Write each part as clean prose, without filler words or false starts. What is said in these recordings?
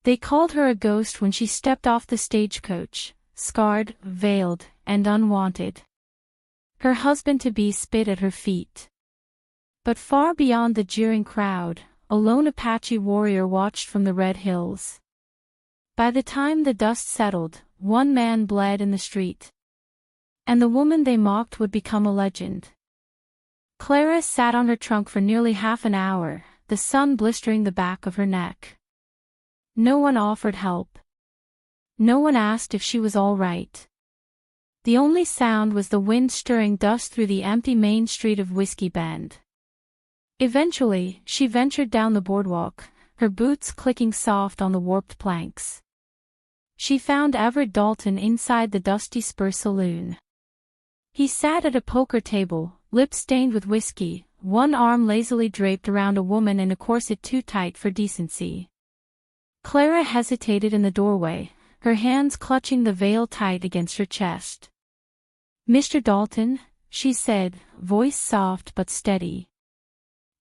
They called her a ghost when she stepped off the stagecoach, scarred, veiled, and unwanted. Her husband-to-be spit at her feet. But far beyond the jeering crowd, a lone Apache warrior watched from the red hills. By the time the dust settled, one man bled in the street. And the woman they mocked would become a legend. Clara sat on her trunk for nearly half an hour, the sun blistering the back of her neck. No one offered help. No one asked if she was all right. The only sound was the wind stirring dust through the empty main street of Whiskey Bend. Eventually, she ventured down the boardwalk, her boots clicking soft on the warped planks. She found Everett Dalton inside the Dusty Spur Saloon. He sat at a poker table, lips stained with whiskey, one arm lazily draped around a woman in a corset too tight for decency. Clara hesitated in the doorway, her hands clutching the veil tight against her chest. "Mr. Dalton," she said, voice soft but steady.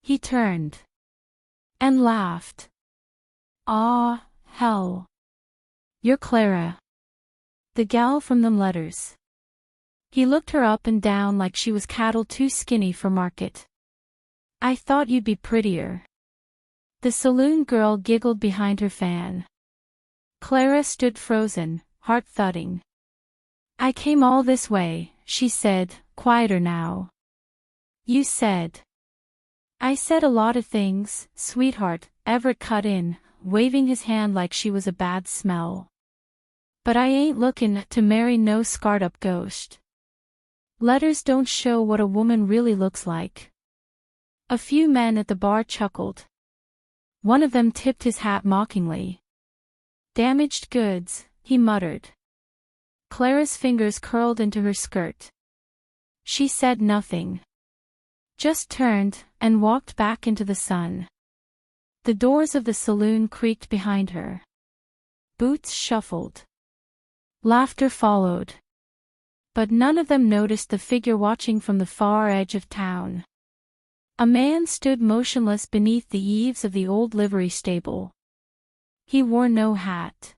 He turned. And laughed. "Ah, hell. You're Clara. The gal from them letters." He looked her up and down like she was cattle too skinny for market. "I thought you'd be prettier." The saloon girl giggled behind her fan. Clara stood frozen, heart thudding. "I came all this way," she said, quieter now. "You said." "I said a lot of things, sweetheart," Everett cut in, waving his hand like she was a bad smell. "But I ain't lookin' to marry no scarred-up ghost. Letters don't show what a woman really looks like." A few men at the bar chuckled. One of them tipped his hat mockingly. "Damaged goods," he muttered. Clara's fingers curled into her skirt. She said nothing. Just turned, and walked back into the sun. The doors of the saloon creaked behind her. Boots shuffled. Laughter followed. But none of them noticed the figure watching from the far edge of town. A man stood motionless beneath the eaves of the old livery stable. He wore no hat.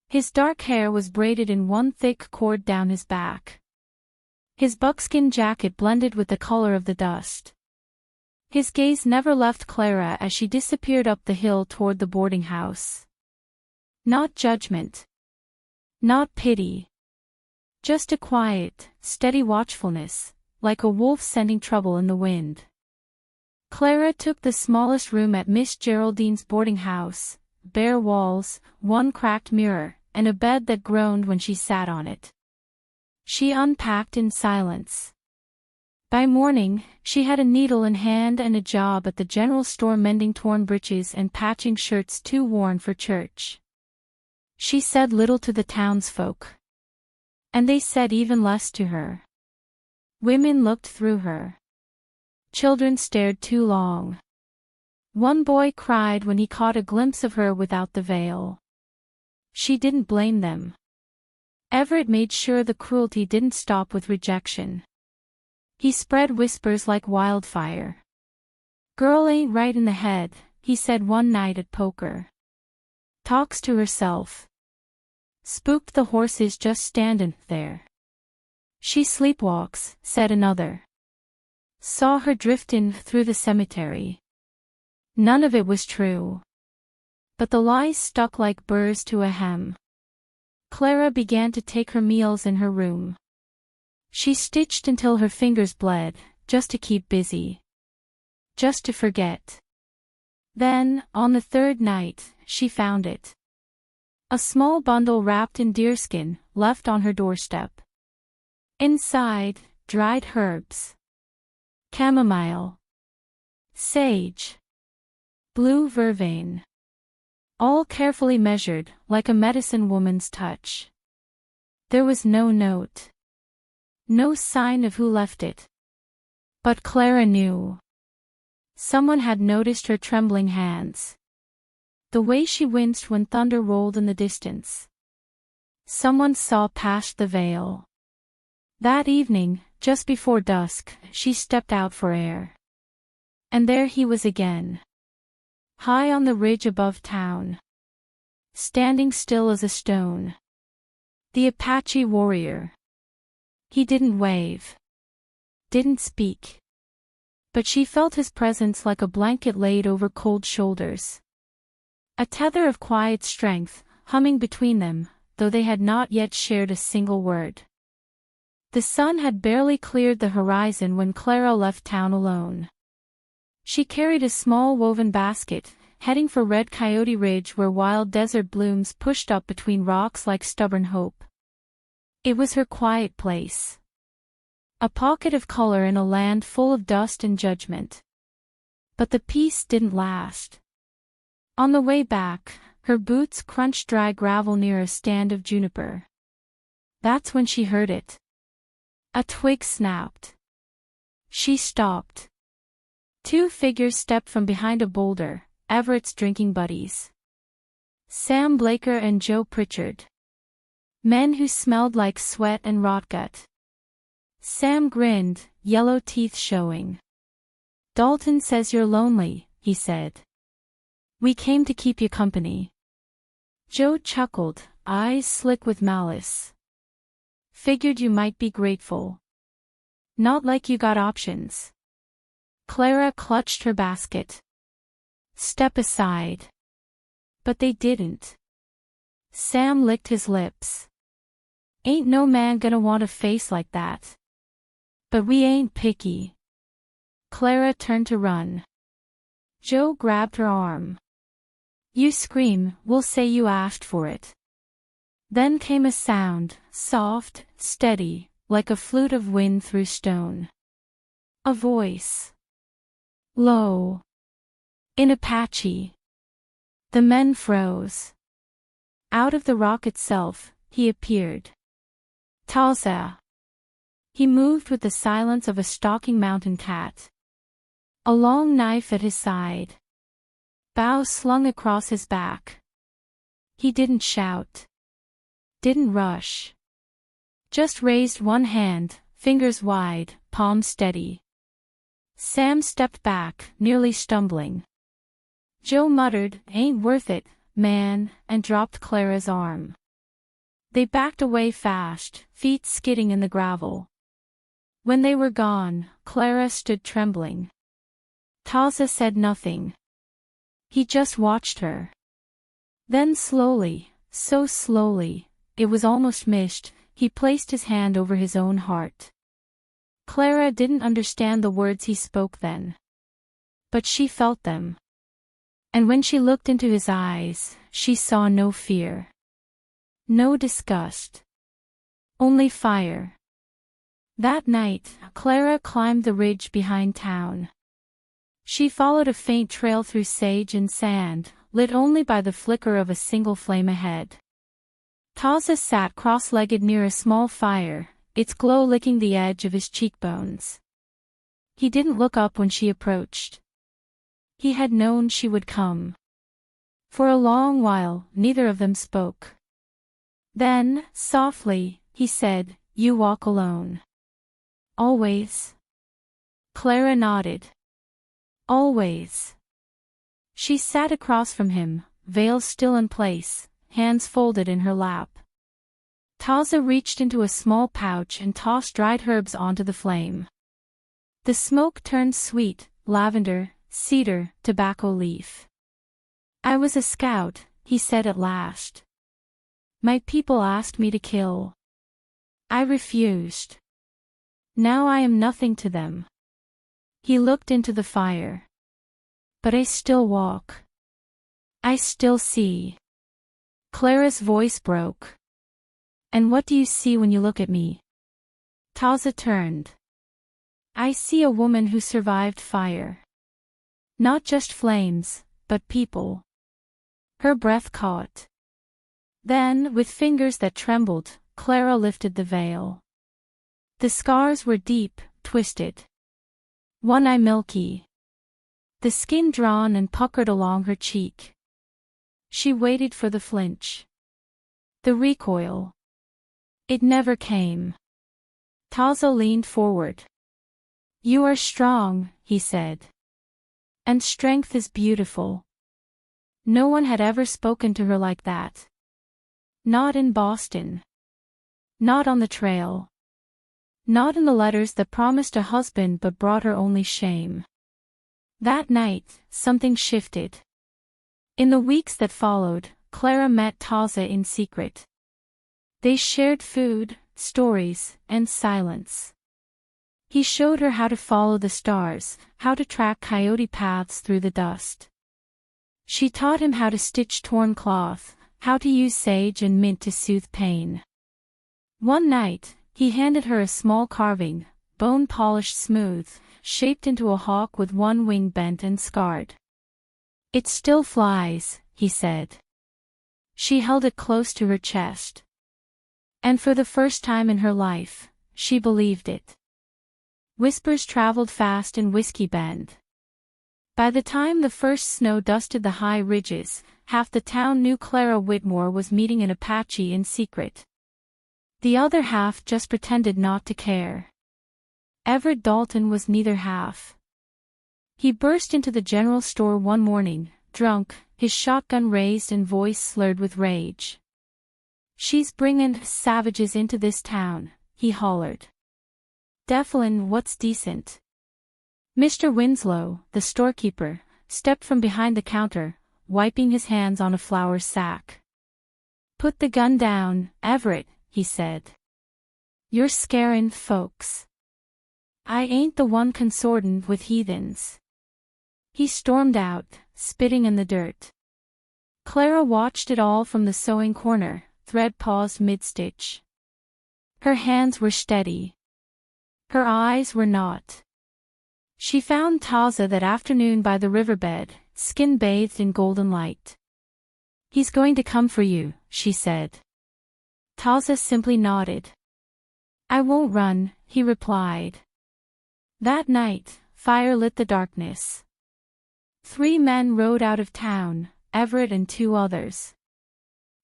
His dark hair was braided in one thick cord down his back. His buckskin jacket blended with the color of the dust. His gaze never left Clara as she disappeared up the hill toward the boarding house. Not judgment. Not pity. Just a quiet, steady watchfulness, like a wolf scenting trouble in the wind. Clara took the smallest room at Miss Geraldine's boarding house, bare walls, one cracked mirror, and a bed that groaned when she sat on it. She unpacked in silence. By morning, she had a needle in hand and a job at the general store mending torn breeches and patching shirts too worn for church. She said little to the townsfolk. And they said even less to her. Women looked through her. Children stared too long. One boy cried when he caught a glimpse of her without the veil. She didn't blame them. Everett made sure the cruelty didn't stop with rejection. He spread whispers like wildfire. "Girl ain't right in the head," he said one night at poker. "Talks to herself. Spooked the horses just standin' there." "She sleepwalks," said another. "Saw her driftin' through the cemetery." None of it was true. But the lies stuck like burrs to a hem. Clara began to take her meals in her room. She stitched until her fingers bled, just to keep busy. Just to forget. Then, on the third night, she found it. A small bundle wrapped in deerskin, left on her doorstep. Inside, dried herbs. Chamomile. Sage. Blue vervain. All carefully measured, like a medicine woman's touch. There was no note. No sign of who left it. But Clara knew. Someone had noticed her trembling hands. The way she winced when thunder rolled in the distance. Someone saw past the veil. That evening, just before dusk, she stepped out for air. And there he was again. High on the ridge above town. standing still as a stone. The Apache warrior. He didn't wave. Didn't speak. But she felt his presence like a blanket laid over cold shoulders. A tether of quiet strength, humming between them, though they had not yet shared a single word. The sun had barely cleared the horizon when Clara left town alone. She carried a small woven basket, heading for Red Coyote Ridge where wild desert blooms pushed up between rocks like stubborn hope. It was her quiet place. A pocket of color in a land full of dust and judgment. But the peace didn't last. On the way back, her boots crunched dry gravel near a stand of juniper. That's when she heard it. A twig snapped. She stopped. Two figures stepped from behind a boulder, Everett's drinking buddies. Sam Blaker and Joe Pritchard. Men who smelled like sweat and rotgut. Sam grinned, yellow teeth showing. "Dalton says you're lonely," he said. "We came to keep you company." Joe chuckled, eyes slick with malice. "Figured you might be grateful. Not like you got options." Clara clutched her basket. "Step aside." But they didn't. Sam licked his lips. "Ain't no man gonna want a face like that. But we ain't picky." Clara turned to run. Joe grabbed her arm. "You scream, we'll say you asked for it." Then came a sound, soft, steady, like a flute of wind through stone. A voice. Low. In Apache. The men froze. Out of the rock itself, he appeared. Taza. He moved with the silence of a stalking mountain cat. A long knife at his side. Bow slung across his back. He didn't shout. Didn't rush. Just raised one hand, fingers wide, palm steady. Sam stepped back, nearly stumbling. Joe muttered, "Ain't worth it, man," and dropped Clara's arm. They backed away fast, feet skidding in the gravel. When they were gone, Clara stood trembling. Taza said nothing. He just watched her. Then slowly, so slowly, it was almost missed, he placed his hand over his own heart. Clara didn't understand the words he spoke then. But she felt them. And when she looked into his eyes, she saw no fear. No disgust. Only fire. That night, Clara climbed the ridge behind town. She followed a faint trail through sage and sand, lit only by the flicker of a single flame ahead. Taza sat cross-legged near a small fire, its glow licking the edge of his cheekbones. He didn't look up when she approached. He had known she would come. For a long while, neither of them spoke. Then, softly, he said, "You walk alone." "Always?" Clara nodded. "Always." She sat across from him, veil still in place, hands folded in her lap. Taza reached into a small pouch and tossed dried herbs onto the flame. The smoke turned sweet, lavender, cedar, tobacco leaf. "I was a scout," he said at last. "My people asked me to kill. I refused. Now I am nothing to them." He looked into the fire. "But I still walk. I still see." Clara's voice broke. "And what do you see when you look at me?" Taza turned. "I see a woman who survived fire. Not just flames, but people." Her breath caught. Then, with fingers that trembled, Clara lifted the veil. The scars were deep, twisted. One eye milky. The skin drawn and puckered along her cheek. She waited for the flinch. The recoil. It never came. Taza leaned forward. "You are strong," he said. "And strength is beautiful. No one had ever spoken to her like that. Not in Boston. Not on the trail. Not in the letters that promised a husband but brought her only shame. That night, something shifted. In the weeks that followed, Clara met Taza in secret. They shared food, stories, and silence. He showed her how to follow the stars, how to track coyote paths through the dust. She taught him how to stitch torn cloth, how to use sage and mint to soothe pain. One night, he handed her a small carving, bone-polished smooth, shaped into a hawk with one wing bent and scarred. "It still flies," he said. She held it close to her chest. And for the first time in her life, she believed it. Whispers traveled fast in Whiskey Bend. By the time the first snow dusted the high ridges, half the town knew Clara Whitmore was meeting an Apache in secret. The other half just pretended not to care. Everett Dalton was neither half. He burst into the general store one morning, drunk, his shotgun raised and voice slurred with rage. "She's bringin' savages into this town," he hollered. "Deflin, what's decent?" Mr. Winslow, the storekeeper, stepped from behind the counter, wiping his hands on a flour sack. "Put the gun down, Everett," he said. "You're scarin' folks. I ain't the one consortin' with heathens." He stormed out, spitting in the dirt. Clara watched it all from the sewing corner, thread paused mid-stitch. Her hands were steady. Her eyes were not. She found Taza that afternoon by the riverbed, skin bathed in golden light. "He's going to come for you," she said. Taza simply nodded. "I won't run," he replied. That night, fire lit the darkness. 3 men rode out of town, Everett and 2 others.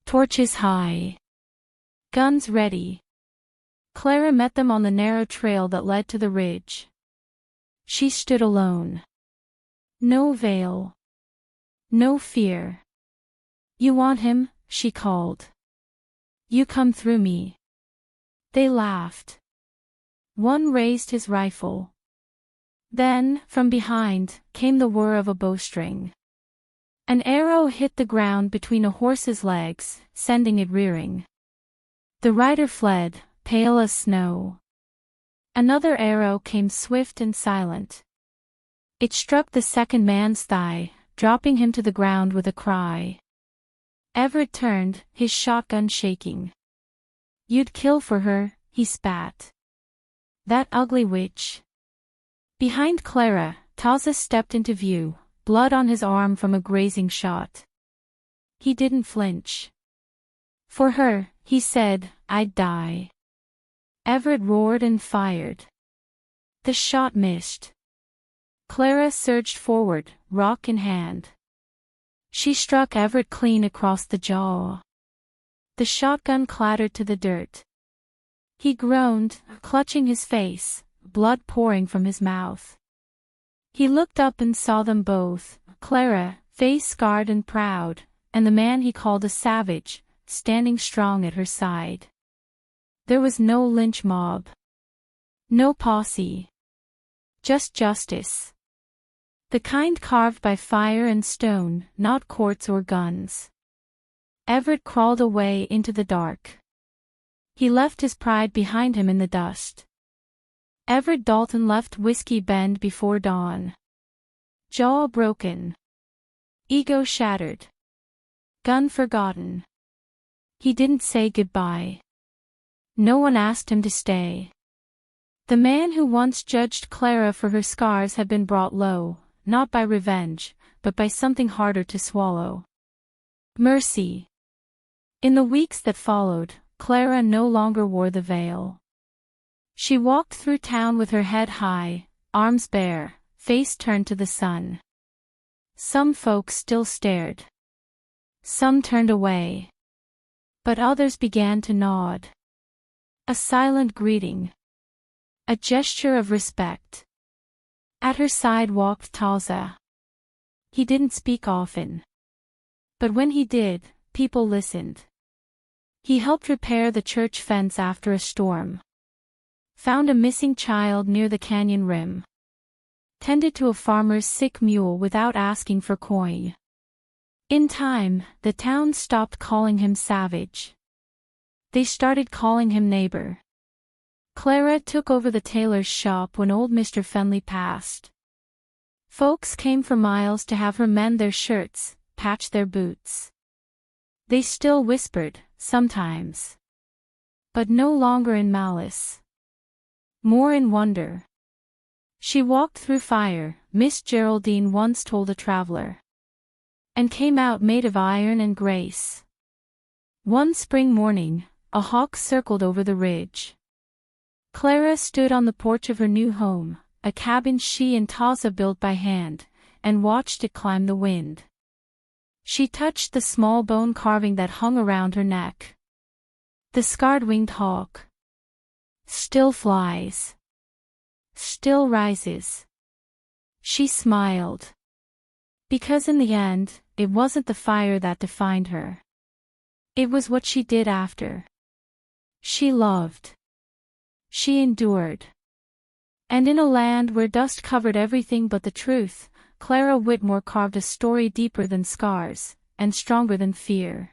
Torches high. Guns ready. Clara met them on the narrow trail that led to the ridge. She stood alone. No veil. No fear. "You want him?" she called. "You come through me." They laughed. One raised his rifle. Then, from behind, came the whir of a bowstring. An arrow hit the ground between a horse's legs, sending it rearing. The rider fled, pale as snow. Another arrow came swift and silent. It struck the second man's thigh, dropping him to the ground with a cry. Everett turned, his shotgun shaking. "You'd kill for her," he spat. "That ugly witch." Behind Clara, Taza stepped into view, blood on his arm from a grazing shot. He didn't flinch. "For her," he said, "I'd die." Everett roared and fired. The shot missed. Clara surged forward, rock in hand. She struck Everett clean across the jaw. The shotgun clattered to the dirt. He groaned, clutching his face, blood pouring from his mouth. He looked up and saw them both, Clara, face scarred and proud, and the man he called a savage, standing strong at her side. There was no lynch mob. No posse. Just justice. The kind carved by fire and stone, not courts or guns. Everett crawled away into the dark. He left his pride behind him in the dust. Everett Dalton left Whiskey Bend before dawn. Jaw broken. Ego shattered. Gun forgotten. He didn't say goodbye. No one asked him to stay. The man who once judged Clara for her scars had been brought low, not by revenge, but by something harder to swallow. Mercy. In the weeks that followed, Clara no longer wore the veil. She walked through town with her head high, arms bare, face turned to the sun. Some folks still stared. Some turned away. But others began to nod. A silent greeting. A gesture of respect. At her side walked Taza. He didn't speak often. But when he did, people listened. He helped repair the church fence after a storm. Found a missing child near the canyon rim. Tended to a farmer's sick mule without asking for coin. In time, the town stopped calling him savage. They started calling him neighbor. Clara took over the tailor's shop when old Mr. Fenley passed. Folks came for miles to have her mend their shirts, patch their boots. They still whispered, sometimes. But no longer in malice. More in wonder. She walked through fire, Miss Geraldine once told a traveler. And came out made of iron and grace. One spring morning, a hawk circled over the ridge. Clara stood on the porch of her new home, a cabin she and Taza built by hand, and watched it climb the wind. She touched the small bone carving that hung around her neck. The scarred-winged hawk. Still flies. Still rises. She smiled. Because in the end, it wasn't the fire that defined her. It was what she did after. She loved. She endured. And in a land where dust covered everything but the truth, Clara Whitmore carved a story deeper than scars, and stronger than fear.